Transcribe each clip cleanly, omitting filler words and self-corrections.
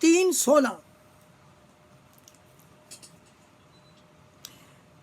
3:16।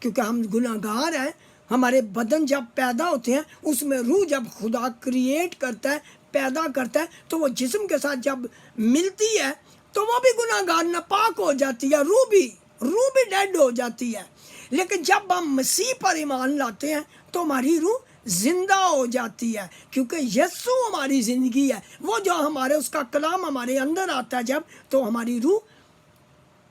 کیونکہ ہم گناہگار ہیں. ہمارے بدن جب پیدا ہوتے ہیں اس میں روح جب خدا کریٹ کرتا ہے پیدا کرتا ہے تو وہ جسم کے ساتھ جب ملتی ہے تو وہ بھی گناہگار ناپاک ہو جاتی ہے، روح بھی ڈیڈ ہو جاتی ہے. لیکن جب ہم مسیح پر ایمان لاتے ہیں تو ہماری روح زندہ ہو جاتی ہے، کیونکہ یسوع ہماری زندگی ہے. وہ جو ہمارے اس کا کلام ہمارے اندر آتا ہے جب، تو ہماری روح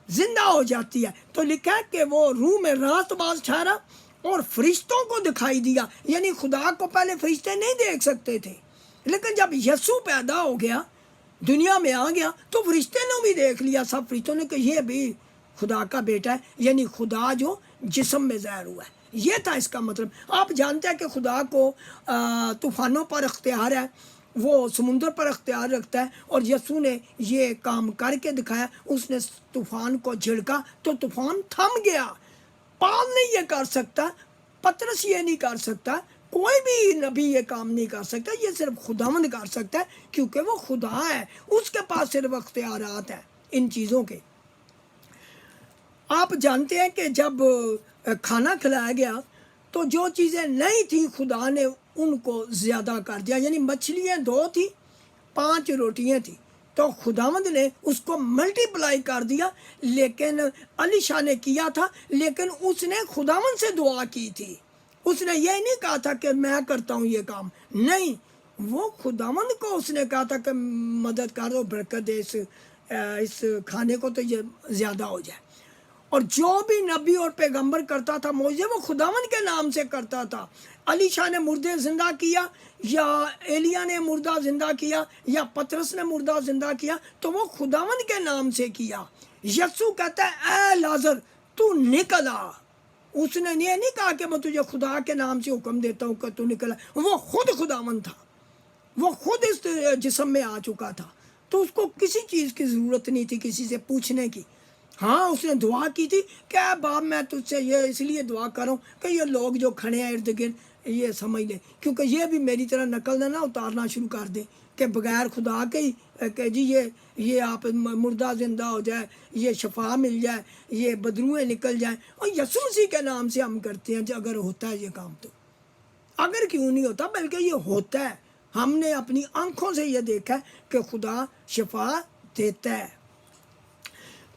زندہ ہو جاتی ہے. تو لکھا ہے کہ وہ روح میں راست باز ٹھہرا اور فرشتوں کو دکھائی دیا. یعنی خدا کو پہلے فرشتے نہیں دیکھ سکتے تھے، لیکن جب یسوع پیدا ہو گیا، دنیا میں آ گیا، تو فرشتے نے بھی دیکھ لیا، سب فرشتوں نے کہ یہ بھی خدا کا بیٹا ہے. یعنی خدا جو جسم میں ظاہر ہوا ہے، یہ تھا اس کا مطلب. آپ جانتے ہیں کہ خدا کو طوفانوں پر اختیار ہے، وہ سمندر پر اختیار رکھتا ہے، اور یسوع نے یہ کام کر کے دکھایا. اس نے طوفان کو جھڑکا تو طوفان تھم گیا. پال نہیں یہ کر سکتا، پترس یہ نہیں کر سکتا، کوئی بھی نبی یہ کام نہیں کر سکتا، یہ صرف خداوند کر سکتا ہے، کیونکہ وہ خدا ہے، اس کے پاس صرف اختیارات ہیں ان چیزوں کے. آپ جانتے ہیں کہ جب کھانا کھلایا گیا تو جو چیزیں نہیں تھیں خدا نے ان کو زیادہ کر دیا. یعنی مچھلیاں 2 تھیں، 5 روٹیاں تھیں، تو خداوند نے اس کو ملٹی پلائی کر دیا. لیکن علی شاہ نے کیا تھا، لیکن اس نے خداوند سے دعا کی تھی. اس نے یہ نہیں کہا تھا کہ میں کرتا ہوں یہ کام، نہیں، وہ خداوند کو اس نے کہا تھا کہ مدد کر دو، برکت دے اس کھانے کو تو یہ زیادہ ہو جائے. اور جو بھی نبی اور پیغمبر کرتا تھا معجزے، وہ خداوند کے نام سے کرتا تھا. علی شاہ نے مردے زندہ کیا، یا ایلیا نے مردہ زندہ کیا، یا پترس نے مردہ زندہ کیا، تو وہ خداوند کے نام سے کیا. یسوع کہتا ہے اے لازر تو نکل آ. اس نے یہ نہیں کہا کہ میں تجھے خدا کے نام سے حکم دیتا ہوں کہ تو نکل آ. وہ خود خداوند تھا، وہ خود اس جسم میں آ چکا تھا، تو اس کو کسی چیز کی ضرورت نہیں تھی کسی سے پوچھنے کی. ہاں اس نے دعا کی تھی کہ اے باپ میں تجھ سے یہ اس لیے دعا کروں کہ یہ لوگ جو کھڑے ہیں ارد گرد یہ سمجھ لیں، کیونکہ یہ بھی میری طرح نقل نہ اتارنا شروع کر دیں کہ بغیر خدا کے ہی کہ جی یہ آپ مردہ زندہ ہو جائے، یہ شفا مل جائے، یہ بدروئیں نکل جائیں. اور یسوع مسیح کے نام سے ہم کرتے ہیں. اگر ہوتا ہے یہ کام، تو اگر کیوں نہیں ہوتا، بلکہ یہ ہوتا ہے. ہم نے اپنی آنکھوں سے یہ دیکھا ہے کہ خدا شفا دیتا ہے.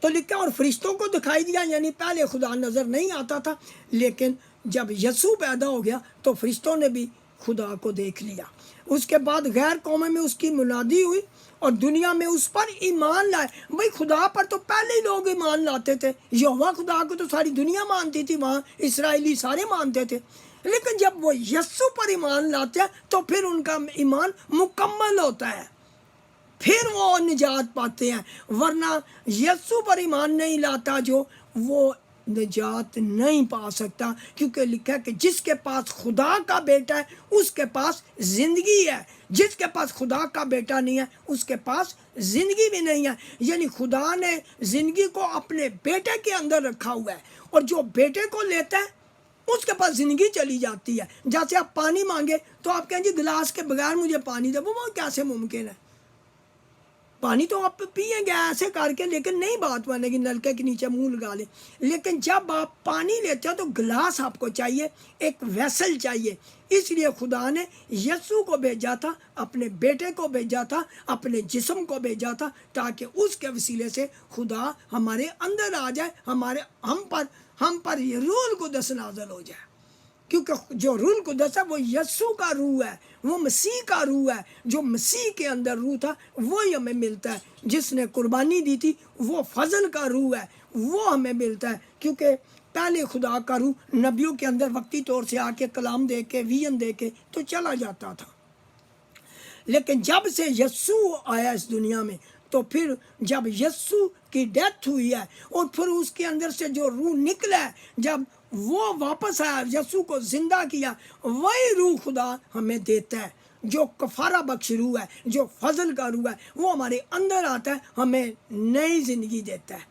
تو لکھا اور فرشتوں کو دکھائی دیا. یعنی پہلے خدا نظر نہیں آتا تھا، لیکن جب یسوع پیدا ہو گیا تو فرشتوں نے بھی خدا کو دیکھ لیا. اس کے بعد غیر قوموں میں اس کی منادی ہوئی اور دنیا میں اس پر ایمان لائے. بھئی خدا پر تو پہلے ہی لوگ ایمان لاتے تھے، یہوہ خدا کو تو ساری دنیا مانتی تھی، وہاں اسرائیلی سارے مانتے تھے. لیکن جب وہ یسوع پر ایمان لاتے ہیں تو پھر ان کا ایمان مکمل ہوتا ہے، پھر وہ نجات پاتے ہیں. ورنہ یسوع پر ایمان نہیں لاتا جو، وہ نجات نہیں پا سکتا. کیونکہ لکھا ہے کہ جس کے پاس خدا کا بیٹا ہے اس کے پاس زندگی ہے، جس کے پاس خدا کا بیٹا نہیں ہے اس کے پاس زندگی بھی نہیں ہے. یعنی خدا نے زندگی کو اپنے بیٹے کے اندر رکھا ہوا ہے، اور جو بیٹے کو لیتا ہے اس کے پاس زندگی چلی جاتی ہے. جیسے آپ پانی مانگے تو آپ کہیں جی گلاس کے بغیر مجھے پانی دے، وہ کیسے ممکن ہے؟ پانی تو آپ پئیں گے ایسے کر کے، لیکن نہیں بات بنے گی، نلکے کے نیچے منہ لگا لیں. لیکن جب آپ پانی لیتے ہو تو گلاس آپ کو چاہیے، ایک ویسل چاہیے. اس لیے خدا نے یسوع کو بھیجا تھا، اپنے بیٹے کو بھیجا تھا، اپنے جسم کو بھیجا تھا، تاکہ اس کے وسیلے سے خدا ہمارے اندر آ جائے، ہم پر یہ روح القدس نازل ہو جائے. کیونکہ جو روح القدس ہے وہ یسوع کا روح ہے، وہ مسیح کا روح ہے. جو مسیح کے اندر روح تھا وہی ہمیں ملتا ہے. جس نے قربانی دی تھی وہ فضل کا روح ہے، وہ ہمیں ملتا ہے. کیونکہ پہلے خدا کا روح نبیوں کے اندر وقتی طور سے آ کے کلام دے کے ویژن دے کے تو چلا جاتا تھا. لیکن جب سے یسوع آیا اس دنیا میں، تو پھر جب یسوع کی ڈیتھ ہوئی ہے اور پھر اس کے اندر سے جو روح نکلا ہے، جب وہ واپس آیا، یسوع کو زندہ کیا، وہی روح خدا ہمیں دیتا ہے. جو کفارہ بخش روح ہے، جو فضل کا روح ہے، وہ ہمارے اندر آتا ہے، ہمیں نئی زندگی دیتا ہے.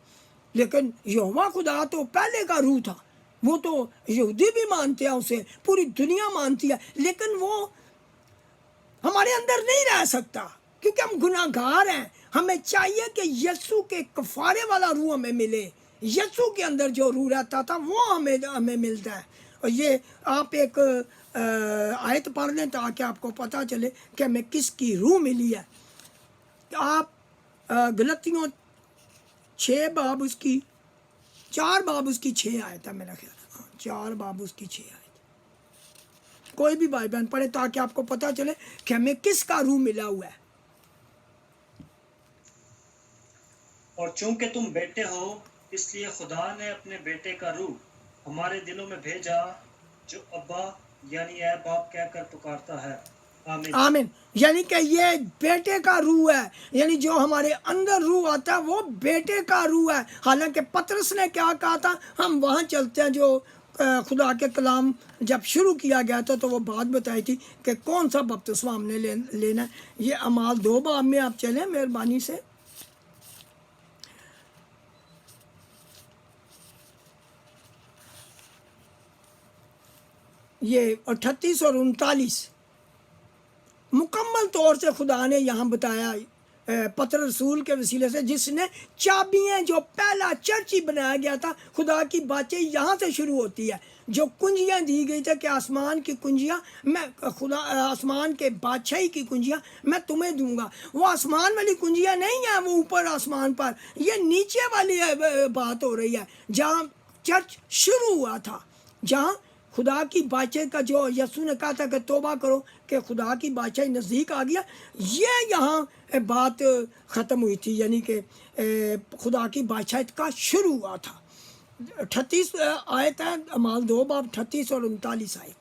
لیکن یہوہ خدا تو پہلے کا روح تھا، وہ تو یہودی بھی مانتے ہیں اسے، پوری دنیا مانتی ہے، لیکن وہ ہمارے اندر نہیں رہ سکتا کیونکہ ہم گناہ گار ہیں. ہمیں چاہیے کہ یسوع کے کفارے والا روح ہمیں ملے. یسوع کے اندر جو روح رہتا تھا وہ ہمیں ملتا ہے. اور یہ آپ ایک آیت پڑھ لیں تاکہ آپ کو پتہ چلے کہ ہمیں کس کی روح ملی ہے. آپ غلطیوں 6 باب اس کی 4 باب اس کی 6 آیت ہے میرا خیال ہے. 4 باب اس کی 6 آیت. کوئی بھی بھائی بہن پڑھے تاکہ آپ کو پتہ چلے کہ ہمیں کس کا روح ملا ہوا ہے. اور چونکہ تم بیٹے ہو اس لیے خدا نے اپنے بیٹے کا روح ہمارے دلوں میں بھیجا جو ابا یعنی اے باپ کہہ کر پکارتا ہے. آمین. آمین. یعنی کہ یہ بیٹے کا روح ہے. یعنی جو ہمارے اندر روح آتا ہے وہ بیٹے کا روح ہے. حالانکہ پطرس نے کیا کہا تھا, ہم وہاں چلتے ہیں جو خدا کے کلام جب شروع کیا گیا تھا تو وہ بات بتائی تھی کہ کون سا بپتسمہ ہم نے لینا ہے. یہ اعمال 2 باب میں آپ چلیں مہربانی سے. یہ 38 اور 39 مکمل طور سے خدا نے یہاں بتایا پتر رسول کے وسیلے سے, جس نے چابیاں جو پہلا چرچ ہی بنایا گیا تھا. خدا کی باتیں یہاں سے شروع ہوتی ہے. جو کنجیاں دی گئی تھے کہ آسمان کی کنجیاں میں خدا آسمان کے بادشاہی کی کنجیاں میں تمہیں دوں گا. وہ آسمان والی کنجیاں نہیں ہیں وہ اوپر آسمان پر, یہ نیچے والی بات ہو رہی ہے جہاں چرچ شروع ہوا تھا, جہاں خدا کی بادشاہی کا جو یسوع نے کہا تھا کہ توبہ کرو کہ خدا کی بادشاہی نزدیک آ گیا. یہ یہاں بات ختم ہوئی تھی, یعنی کہ خدا کی بادشاہت کا شروع ہوا تھا. 38 آیت ہے اعمال 2 باب 38 اور 39 آیت.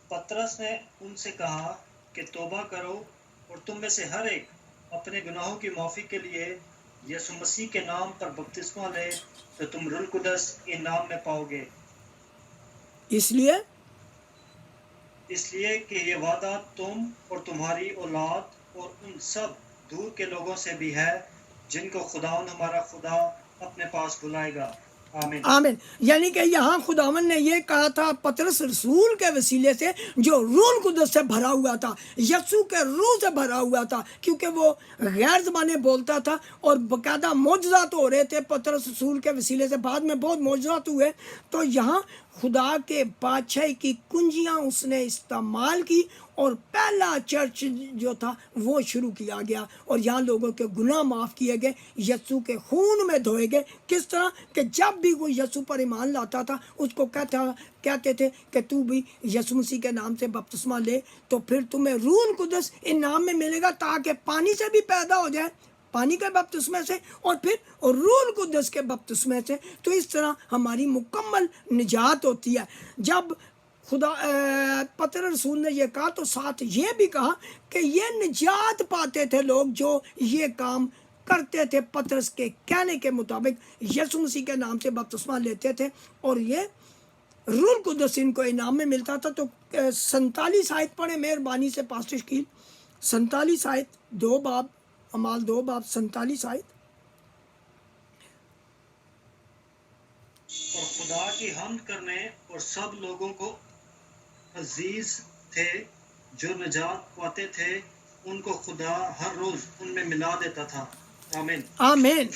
پطرس نے ان سے کہا کہ توبہ کرو اور تم میں سے ہر ایک اپنے گناہوں کی معافی کے لیے یسوع مسیح کے نام پر بپتسمہ لے تو تم روح القدس انعام میں پاؤ گے. اس لیے کہ یہ وعدہ تم اور تمہاری اولاد اور ان سب دور کے لوگوں سے بھی ہے جن کو خداوند ہمارا خدا اپنے پاس بلائے گا. آمین. آمین. یعنی کہ یہاں خداوند نے یہ کہا تھا پطرس رسول کے وسیلے سے جو روح القدس سے بھرا ہوا تھا, یسوع کے روح سے بھرا ہوا تھا, کیونکہ وہ غیر زبانیں بولتا تھا اور باقاعدہ معجزات ہو رہے تھے پطرس رسول کے وسیلے سے. بعد میں بہت معجزات ہوئے. تو یہاں خدا کے بادشاہی کی کنجیاں اس نے استعمال کی اور پہلا چرچ جو تھا وہ شروع کیا گیا, اور یہاں لوگوں کے گناہ معاف کیے گئے, یسوع کے خون میں دھوئے گئے. کس طرح کہ جب بھی کوئی یسوع پر ایمان لاتا تھا اس کو کہتے تھے کہ تو بھی یسوع مسیح کے نام سے بپتسمہ لے تو پھر تمہیں روح القدس انعام میں ملے گا, تاکہ پانی سے بھی پیدا ہو جائے, پانی کے بپتسمے سے اور پھر روح القدس کے بپتسمے سے. تو اس طرح ہماری مکمل نجات ہوتی ہے. جب خدا پتر رسول نے یہ کہا تو ساتھ یہ بھی کہا کہ یہ نجات پاتے تھے لوگ جو یہ کام کرتے تھے, پطرس کے کہنے کے مطابق یسوع مسیح کے نام سے بپتسمہ لیتے تھے اور یہ روح القدس ان کو انعام میں ملتا تھا. تو 47 آیت پڑھیں مہربانی سے پاسٹر شکیل. 47 آیت 2 باب اعمال 2 باب 47 آیت. اور خدا کی حمد کرنے اور سب لوگوں کو عزیز تھے جو نجات پاتے تھے, ان کو خدا ہر روز ان میں ملا دیتا تھا. آمین. آمین.